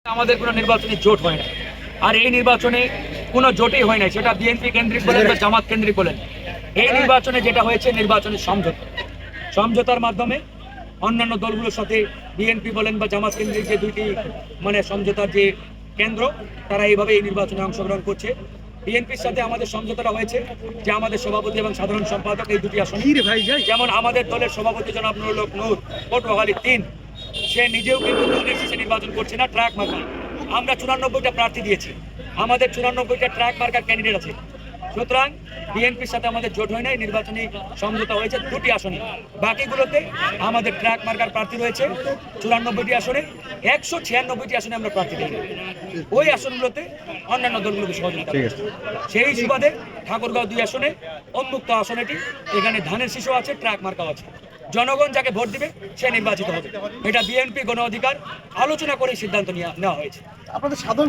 আমাদের কোনো নির্বাচনী জোট হয় না, আর এই নির্বাচনে কোনো জোটই হয় না, সেটা বিএনপি কেন্দ্রিক বলেন বা জামাত কেন্দ্রিক বলেন। এই নির্বাচনে যেটা হয়েছে নির্বাচনের সমঝোতা, সমঝোতার মাধ্যমে অন্যান্য দলগুলোর সাথে বিএনপি বলেন বা জামাত কেন্দ্রিক যে দুইটি সমঝোতার যে কেন্দ্র, তারা এইভাবে এই নির্বাচনে অংশগ্রহণ করছে। বিএনপির সাথে আমাদের সমঝোতাটা হয়েছে যে আমাদের সভাপতি এবং সাধারণ সম্পাদক এই দুটি আসন, যেমন আমাদের দলের সভাপতি জনাব নুরুল হক নূর পটুয়াখালী ৩, সে নিজেও কিন্তু দলের শেষে নির্বাচন করছে না, ট্রাক মার্কা। আমরা 94টা প্রার্থী দিয়েছি, আমাদের 94টা ট্রাক মার্কার ক্যান্ডিডেট আছে। সুতরাং বিএনপির সাথে আমাদের জোট হয় নাই, নির্বাচনী সমঝোতা হয়েছে দুটি আসনে, বাকিগুলোতে আমাদের ট্রাক মার্কার প্রার্থী রয়েছে 94টি আসনে। 196টি আসনে আমরা প্রার্থী দিই, ওই আসনগুলোতে অন্যান্য দলগুলোকে সহযোগিতা করছে। সেই সুবাদে ঠাকুরগাঁও 2 আসনে উন্মুক্ত আসনেটি, এখানে ধানের শীষও আছে, ট্রাক মার্কাও আছে। জনগণ যাকে ভোট দিবে সে নির্বাচিত হবে। এটা বিএনপি গণ অধিকার আলোচনা করে সিদ্ধান্ত নেওয়া হয়েছে। আপনাদের সাধারণ